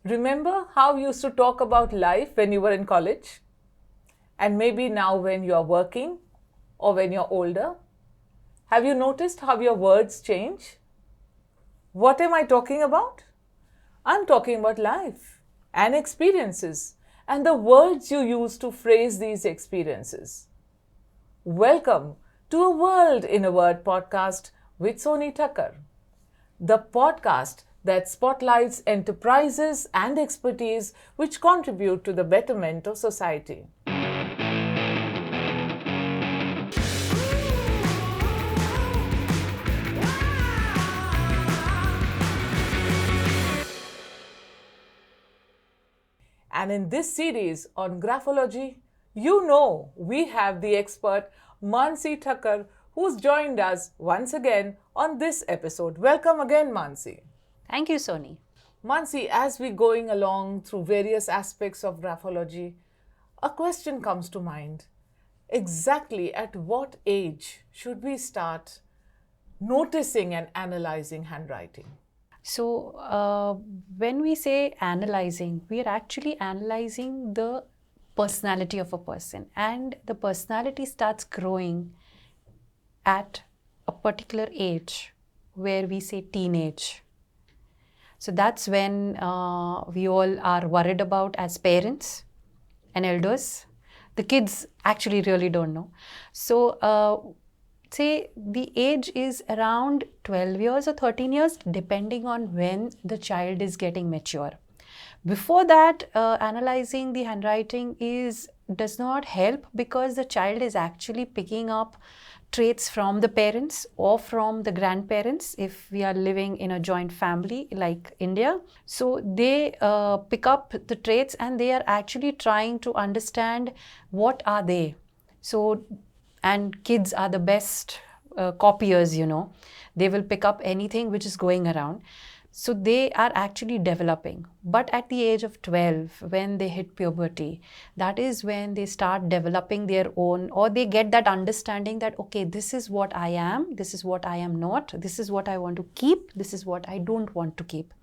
Remember how you used to talk about life when you were in college? And maybe now when you're working or when you're older? Have you noticed how your words change? What am I talking about? I'm talking about life and experiences and the words you use to phrase these experiences. Welcome to a World in a Word podcast with Mansi Thakkar, the podcast that spotlights enterprises and expertise which contribute to the betterment of society. And in this series on Graphology, we have the expert Mansi Thakkar, who's joined us once again on this episode. Welcome again, Mansi. Thank you, Soni. Mansi, as we're going along through various aspects of graphology, a question comes to mind. Exactly at what age should we start noticing and analyzing handwriting? So, when we say analyzing, we are actually analyzing the personality of a person, and the personality starts growing at a particular age where we say teenage. So that's when we all are worried about as parents and elders. The kids actually really don't know. So say the age is around 12 years or 13 years, depending on when the child is getting mature. Before that, analyzing the handwriting does not help, because the child is actually picking up traits from the parents or from the grandparents if we are living in a joint family like India. So they pick up the traits and they are actually trying to understand what are they. So, and kids are the best copiers, They will pick up anything which is going around. So they are actually developing. But at the age of 12, when they hit puberty, that is when they start developing their own, or they get that understanding that, okay, this is what I am, this is what I am not, this is what I want to keep, this is what I don't want to keep.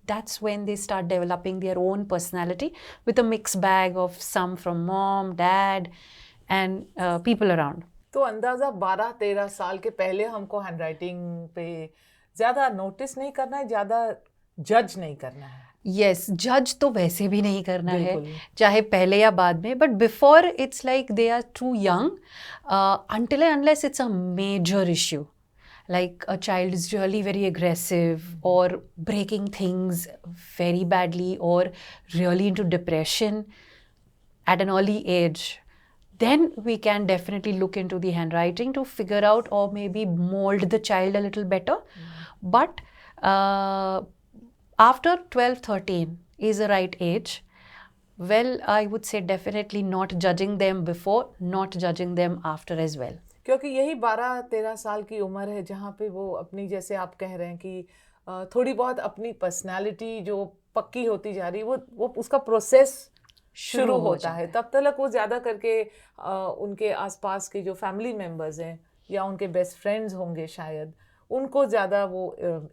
That's when they start developing their own personality with a mixed bag of some from mom, dad, and people around. तो अंदाज़ा 12-13 साल के पहले हमको handwriting पे ज़्यादा notice नहीं करना है, ज़्यादा जज नहीं करना है. यस, जज तो वैसे भी नहीं करना है, चाहे पहले या बाद में. But before it's like they are too young until and unless it's a major issue, like a child is really very aggressive or breaking things very badly or really into depression at an early age, then we can definitely look into the handwriting to figure out or maybe mold the child a little better. But after 12-13 is the right age. Well, I would say definitely not judging them before, not judging them after as well. क्योंकि यही 12-13 साल की उम्र है जहाँ पे वो अपनी, जैसे आप कह रहे हैं कि थोड़ी बहुत अपनी पर्सनालिटी जो पक्की होती जा रही है, वो उसका प्रोसेस शुरू होता है. तब तक वो ज़्यादा करके उनके आसपास के जो फैमिली मेम्बर्स हैं या उनके बेस्ट फ्रेंड्स होंगे शायद, उनको ज़्यादा वो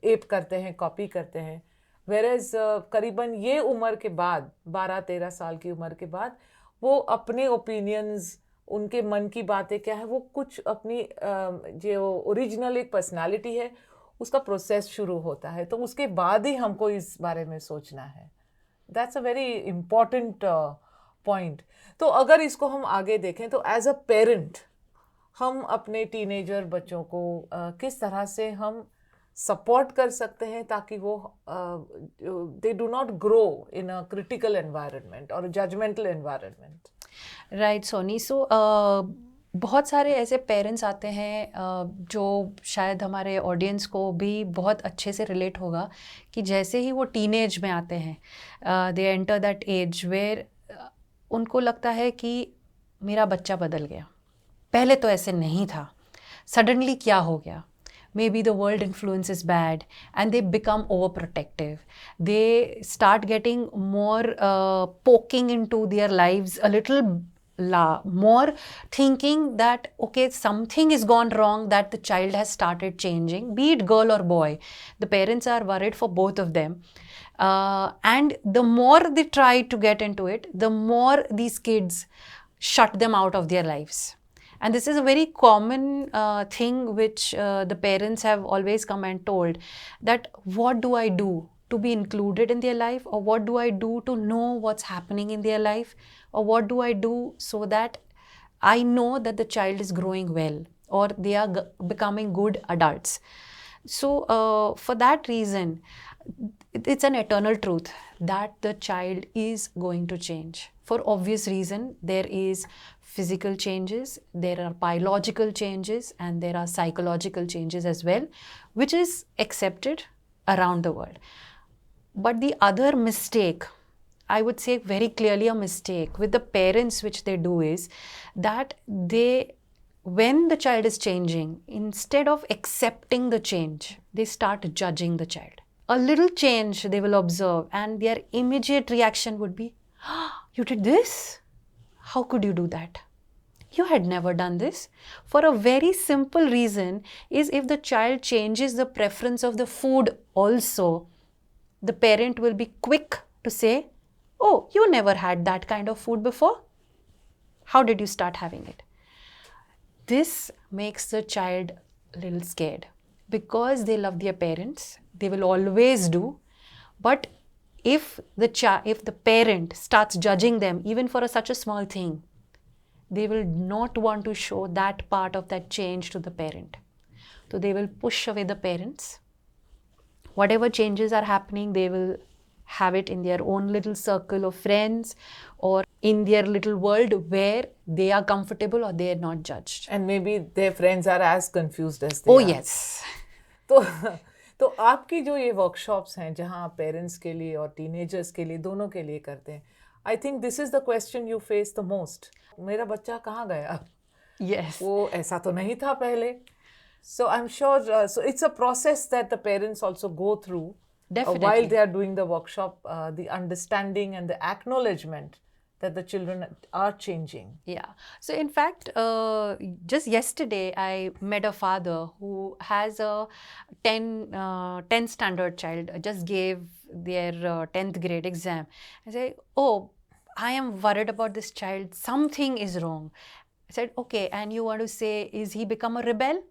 एप करते हैं, कॉपी करते हैं. वेरेज करीबन ये उम्र के बाद, 12-13 साल की उम्र के बाद, वो अपने ओपिनियंस, उनके मन की बातें क्या है, वो कुछ अपनी जो ओरिजिनल एक पर्सनालिटी है उसका प्रोसेस शुरू होता है. तो उसके बाद ही हमको इस बारे में सोचना है. That's a very important point. तो अगर इसको हम आगे देखें तो एज अ पेरेंट हम अपने टीनेजर बच्चों को किस तरह से हम सपोर्ट कर सकते हैं ताकि वो they do not grow in a critical environment और जजमेंटल एनवायरनमेंट. राइट सोनी. सो बहुत सारे ऐसे पेरेंट्स आते हैं जो शायद हमारे ऑडियंस को भी बहुत अच्छे से रिलेट होगा कि जैसे ही वो टीनेज में आते हैं, they enter that age where उनको लगता है कि मेरा बच्चा बदल गया, पहले तो ऐसे नहीं था, सडनली क्या हो गया. Maybe the world influence is bad and they become overprotective. They start getting more poking into their lives a little more, thinking that, okay, something is gone wrong, that the child has started changing, be it girl or boy. The parents are worried for both of them. And the more they try to get into it, the more these kids shut them out of their lives. And this is a very common thing which the parents have always come and told, that what do I do to be included in their life, or what do I do to know what's happening in their life, or what do I do so that I know that the child is growing well or they are becoming good adults. So for that reason, it's an eternal truth that the child is going to change. For obvious reason, there is physical changes, there are biological changes, and there are psychological changes as well, which is accepted around the world. But the other mistake, I would say very clearly a mistake with the parents which they do is that they, when the child is changing, instead of accepting the change, they start judging the child. A little change they will observe and their immediate reaction would be, you did this? How could you do that? You had never done this. For a very simple reason is, if the child changes the preference of the food also, the parent will be quick to say, oh, you never had that kind of food before. How did you start having it? This makes the child a little scared because they love their parents. They will always do. But if the parent starts judging them even for such a small thing, they will not want to show that part of that change to the parent. So they will push away the parents. Whatever changes are happening, they will have it in their own little circle of friends or in their little world where they are comfortable or they are not judged. And maybe their friends are as confused as they Oh are. yes. तो आपकी जो ये workshops हैं जहाँ आप parents के लिए और टीनेजर्स के लिए दोनों के लिए करते हैं, I think this is the question you face the most. मेरा बच्चा कहाँ गया? Yes. वो ऐसा तो नहीं था पहले. So I'm sure, so it's a process that the parents also go through while they are doing the workshop, the understanding and the acknowledgement that the children are changing. Yeah. So in fact, just yesterday, I met a father who has a 10th standard child, just gave their 10th grade exam. I say, oh, I am worried about this child. Something is wrong. I said, okay, and you want to say, is he become a rebel?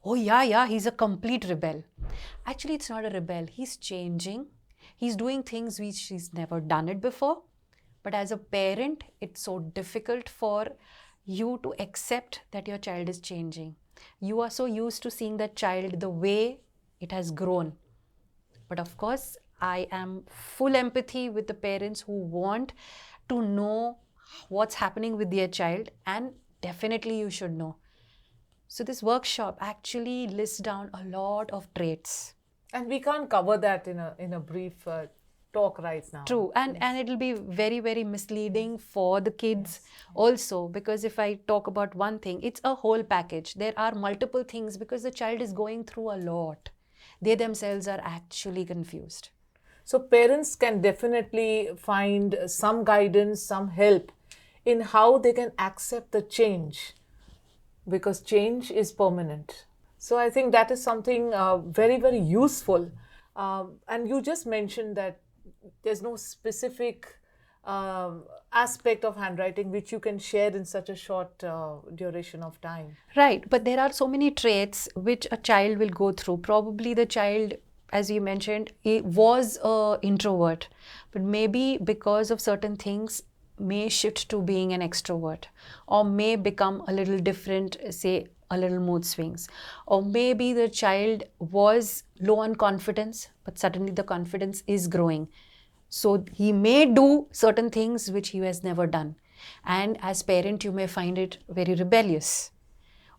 Oh, yeah, he's a complete rebel. Actually, it's not a rebel. He's changing. He's doing things which he's never done it before. But as a parent, it's so difficult for you to accept that your child is changing. You are so used to seeing that child the way it has grown. But of course, I am full empathy with the parents who want to know what's happening with their child, and definitely you should know. So this workshop actually lists down a lot of traits. And we can't cover that in a brief talk right now. True. And it'll be very, very misleading for the kids also, because if I talk about one thing, it's a whole package. There are multiple things because the child is going through a lot. They themselves are actually confused. So parents can definitely find some guidance, some help in how they can accept the change, because change is permanent. So I think that is something very, very useful. And you just mentioned that there's no specific aspect of handwriting which you can share in such a short duration of time. Right, but there are so many traits which a child will go through. Probably the child, as you mentioned, was an introvert, but maybe because of certain things may shift to being an extrovert, or may become a little different, say a little mood swings, or maybe the child was low on confidence, but suddenly the confidence is growing. So he may do certain things which he has never done. And as parent, you may find it very rebellious.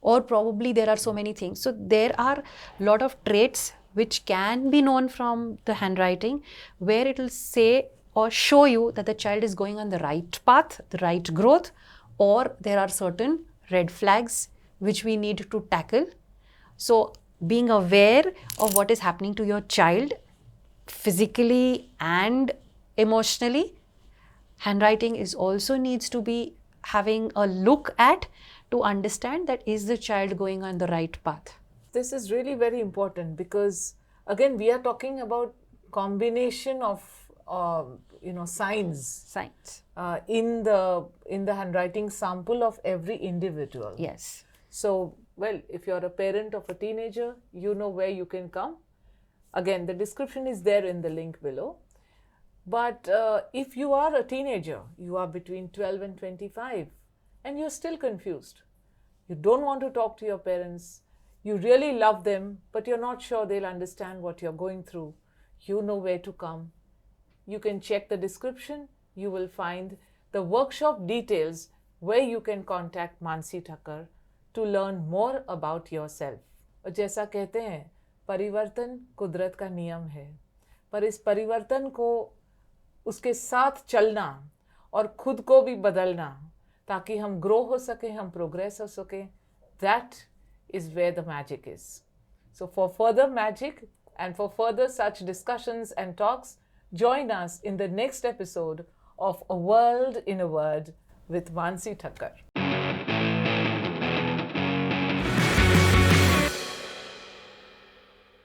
Or probably there are so many things. So there are a lot of traits which can be known from the handwriting, where it will say or show you that the child is going on the right path, the right growth, or there are certain red flags which we need to tackle. So being aware of what is happening to your child physically and emotionally, handwriting is also needs to be having a look at to understand that is the child going on the right path. This is really very important because again we are talking about combination of signs in the handwriting sample of every individual. Yes. So, well, if you're a parent of a teenager, you know where you can come. Again, the description is there in the link below. But if you are a teenager, you are between 12 and 25, and you're still confused. You don't want to talk to your parents. You really love them, but you're not sure they'll understand what you're going through. You know where to come. You can check the description. You will find the workshop details where you can contact Mansi Thakkar to learn more about yourself. और जैसा कहते हैं, परिवर्तन कुदरत का नियम है, पर इस परिवर्तन को उसके साथ चलना और खुद को भी बदलना ताकि हम ग्रो हो सके, हम प्रोग्रेस हो सके, that is where the magic is. So for further magic and for further such discussions and talks, join us in the next episode of A World in a Word with Mansi Thakkar.